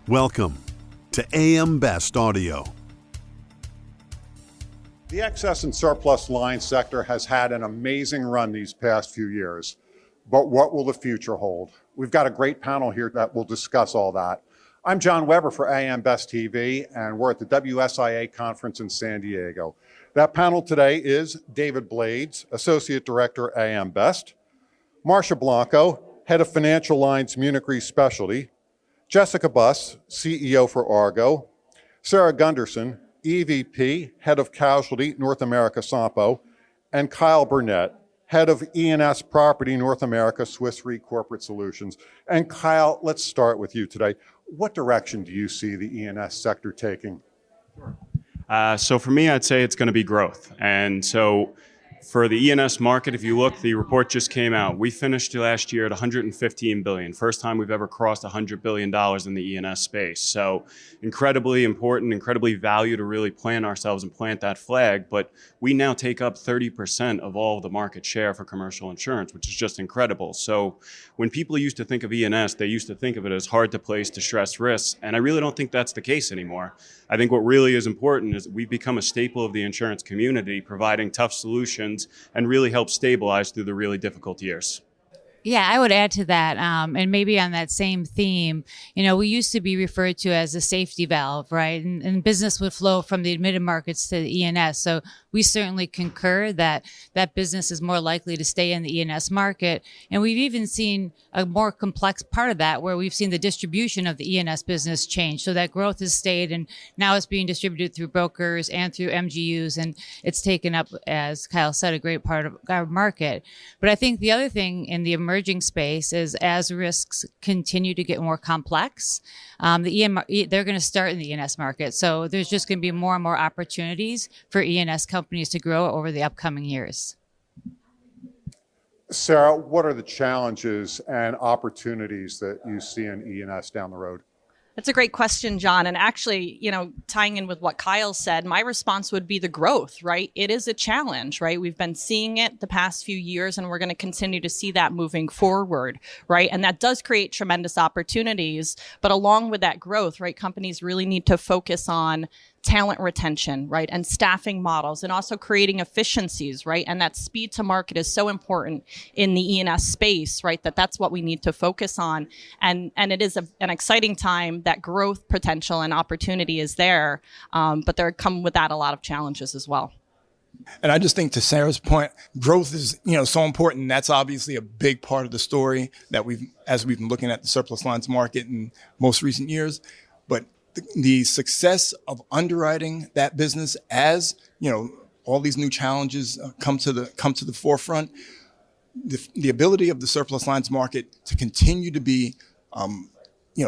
Welcome to AM Best Audio. The excess and surplus line sector has had an amazing run these past few years. But what will the future hold? We've got a great panel here that will discuss all that. I'm John Weber for AM Best TV, and we're at the WSIA conference in San Diego. That panel today is David Blades, Associate Director, AM Best, Marcia Blanco, Head of Financial Lines Munich Re Specialty, Jessica Buss, CEO for Argo, Sarah Gunderson, EVP, Head of Casualty, North America Sampo, and Kyle Burnett, Head of E&S Property, North America, Swiss Re Corporate Solutions. And Kyle, let's start with you today. What direction do you see the E&S sector taking? So for me, I'd say it's going to be growth. And so for the E&S market, if you look, the report just came out. We finished last year at $115 billion. First time we've ever crossed $100 billion in the E&S space. So incredibly important, incredibly value to really plant ourselves and plant that flag. But we now take up 30% of all of the market share for commercial insurance, which is just incredible. So when people used to think of E&S, they used to think of it as hard to place distressed risks. And I really don't think that's the case anymore. I think what really is important is that we've become a staple of the insurance community, providing tough solutions and really help stabilize through the really difficult years. Yeah, I would add to that, and maybe on that same theme, we used to be referred to as a safety valve, right? And business would flow from the admitted markets to the E&S. So we certainly concur that business is more likely to stay in the E&S market. And we've even seen a more complex part of that where we've seen the distribution of the E&S business change. So that growth has stayed, and now it's being distributed through brokers and through MGUs. And it's taken up, as Kyle said, a great part of our market. But I think the other thing in the emerging space is as risks continue to get more complex, they're going to start in the E&S market. So there's just going to be more and more opportunities for E&S companies to grow over the upcoming years. Sarah, what are the challenges and opportunities that you see in E&S down the road? That's a great question, John. And actually, tying in with what Kyle said, my response would be the growth, right? It is a challenge, right? We've been seeing it the past few years, and we're going to continue to see that moving forward, right? And that does create tremendous opportunities. But along with that growth, right, companies really need to focus on talent retention, right? And staffing models, and also creating efficiencies, right? And that speed to market is so important in the E&S space, right? That's what we need to focus on. And it is an exciting time. That growth potential and opportunity is there. But there come with that a lot of challenges as well. And I just think, to Sarah's point, growth is, so important. That's obviously a big part of the story that as we've been looking at the surplus lines market in most recent years. But the success of underwriting that business, as all these new challenges come to the forefront, the ability of the surplus lines market to continue to be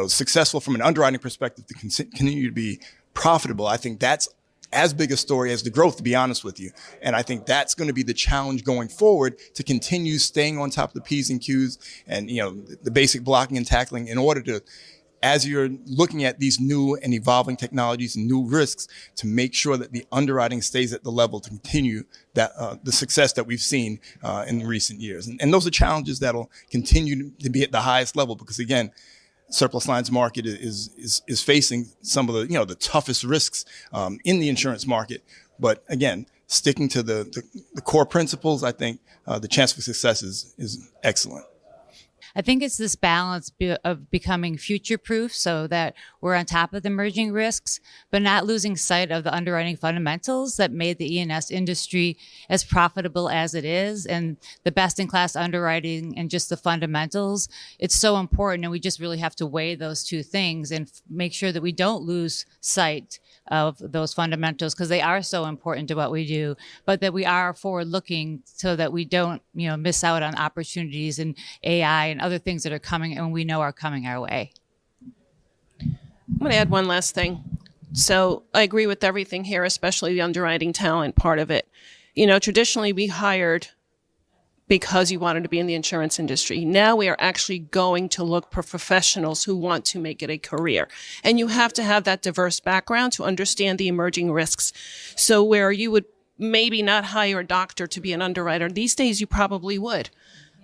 successful from an underwriting perspective, to continue to be profitable, I think that's as big a story as the growth, to be honest with you. And I think that's going to be the challenge going forward, to continue staying on top of the P's and Q's and the basic blocking and tackling, in order to, as you're looking at these new and evolving technologies and new risks, to make sure that the underwriting stays at the level to continue that the success that we've seen in recent years. And those are challenges that'll continue to be at the highest level, because again, surplus lines market is facing some of the the toughest risks in the insurance market. But again, sticking to the core principles, I think the chance for success is excellent. I think it's this balance of becoming future-proof so that we're on top of the emerging risks, but not losing sight of the underwriting fundamentals that made the E&S industry as profitable as it is, and the best-in-class underwriting and just the fundamentals. It's so important, and we just really have to weigh those two things and make sure that we don't lose sight of those fundamentals, because they are so important to what we do, but that we are forward-looking so that we don't, miss out on opportunities in AI and other things that are coming and we know are coming our way. I'm going to add one last thing. So I agree with everything here, especially the underwriting talent part of it. Traditionally we hired because you wanted to be in the insurance industry. Now we are actually going to look for professionals who want to make it a career. And you have to have that diverse background to understand the emerging risks. So where you would maybe not hire a doctor to be an underwriter, these days you probably would.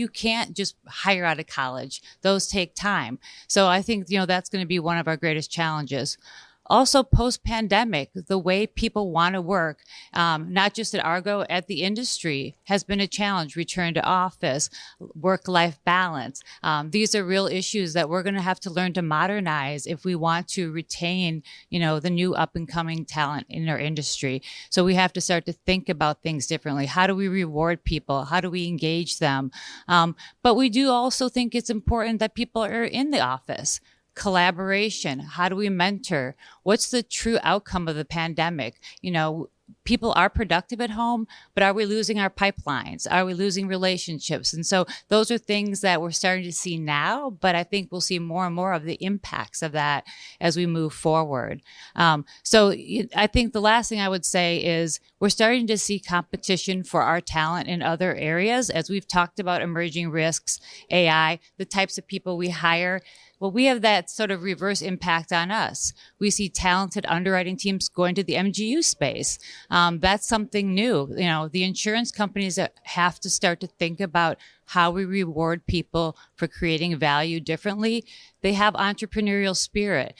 you can't just hire out of college. Those take time. So I think, that's going to be one of our greatest challenges. Also, post-pandemic, the way people want to work, not just at Argo, at the industry, has been a challenge. Return to office, work-life balance. These are real issues that we're going to have to learn to modernize if we want to retain, the new up-and-coming talent in our industry. So we have to start to think about things differently. How do we reward people? How do we engage them? But we do also think it's important that people are in the office. Collaboration. How do we mentor? What's the true outcome of the pandemic? People are productive at home, but are we losing our pipelines? Are we losing relationships? And so those are things that we're starting to see now, but I think we'll see more and more of the impacts of that as we move forward. So I think the last thing I would say is we're starting to see competition for our talent in other areas. As we've talked about emerging risks, AI, the types of people we hire. Well, we have that sort of reverse impact on us. We see talented underwriting teams going to the MGU space. That's something new. The insurance companies have to start to think about how we reward people for creating value differently. They have entrepreneurial spirit,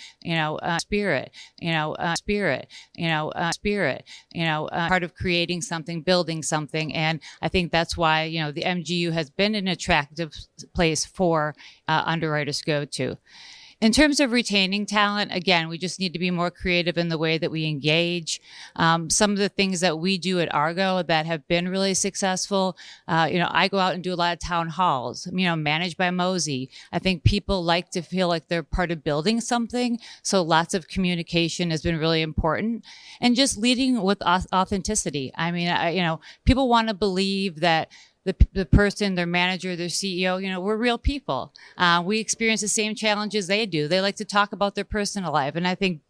part of creating something, building something. And I think that's why, the MGU has been an attractive place for underwriters to go to. In terms of retaining talent, again, we just need to be more creative in the way that we engage. Some of the things that we do at Argo that have been really successful, I go out and do a lot of town halls, managed by Mosey. I think people like to feel like they're part of building something. So lots of communication has been really important. And just leading with authenticity. I mean, people want to believe that the person, their manager, their CEO, we're real people. We experience the same challenges they do. They like to talk about their personal life. And I think,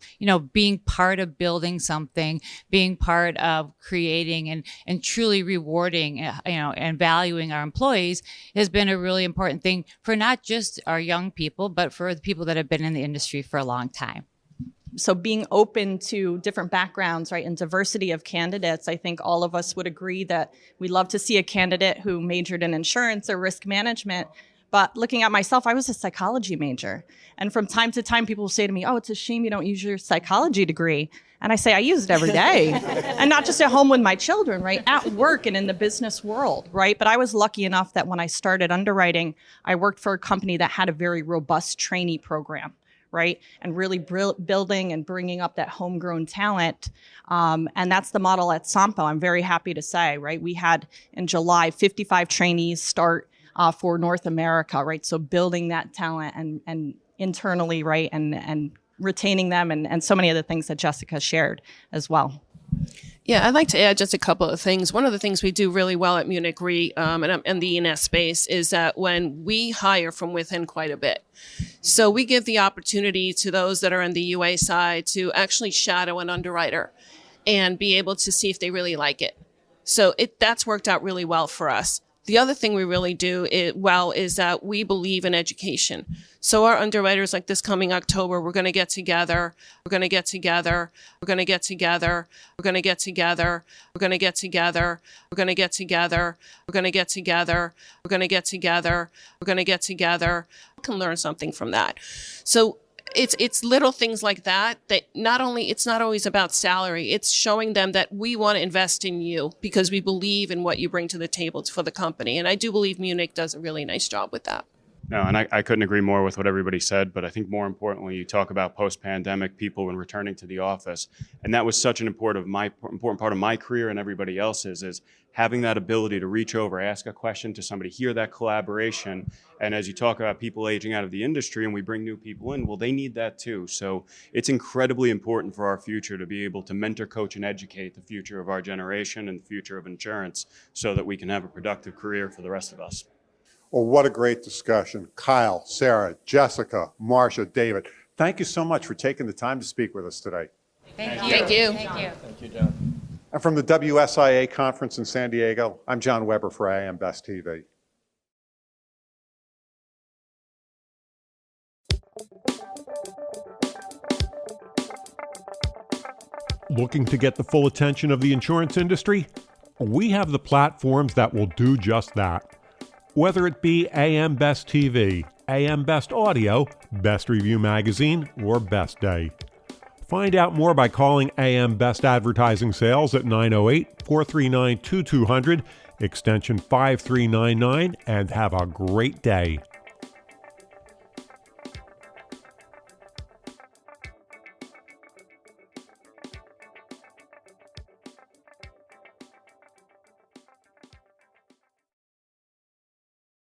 being part of building something, being part of creating and truly rewarding, and valuing our employees has been a really important thing for not just our young people, but for the people that have been in the industry for a long time. So being open to different backgrounds, right, and diversity of candidates, I think all of us would agree that we love to see a candidate who majored in insurance or risk management. But looking at myself, I was a psychology major. And from time to time, people will say to me, oh, it's a shame you don't use your psychology degree. And I say, I use it every day. And not just at home with my children, right, at work and in the business world, right? But I was lucky enough that when I started underwriting, I worked for a company that had a very robust trainee program, right? And really building and bringing up that homegrown talent. And that's the model at Sampo, I'm very happy to say, right? We had in July 55 trainees start for North America, right? So building that talent and internally, right? And retaining them and so many of the things that Jessica shared as well. Yeah, I'd like to add just a couple of things. One of the things we do really well at Munich Re and the E&S space is that when we hire from within quite a bit. So we give the opportunity to those that are on the UA side to actually shadow an underwriter and be able to see if they really like it. So that's worked out really well for us. The other thing we really do is that we believe in education. So our underwriters, like this coming October, we're going to get together. We're going to get together. We're going to get together. We're going to get together. We're going to get together. We're going to get together. We're going to get together. We're going to get together. We're going to get together. We can learn something from that. So it's little things like that it's not always about salary. It's showing them that we want to invest in you because we believe in what you bring to the table for the company. And I do believe Munich does a really nice job with that. No, and I couldn't agree more with what everybody said, but I think more importantly, you talk about post-pandemic people and returning to the office. And that was such an important part of my career and everybody else's is having that ability to reach over, ask a question to somebody, hear that collaboration. And as you talk about people aging out of the industry and we bring new people in, well, they need that too. So it's incredibly important for our future to be able to mentor, coach, and educate the future of our generation and the future of insurance so that we can have a productive career for the rest of us. Well, what a great discussion. Kyle, Sarah, Jessica, Marcia, David, thank you so much for taking the time to speak with us today. Thank you. Thank you. Thank you. Thank you, John. And from the WSIA conference in San Diego, I'm John Weber for AM Best TV. Looking to get the full attention of the insurance industry? We have the platforms that will do just that. whether it be AM Best TV, AM Best Audio, Best Review Magazine, or Best Day. Find out more by calling AM Best Advertising Sales at 908-439-2200, extension 5399, and have a great day.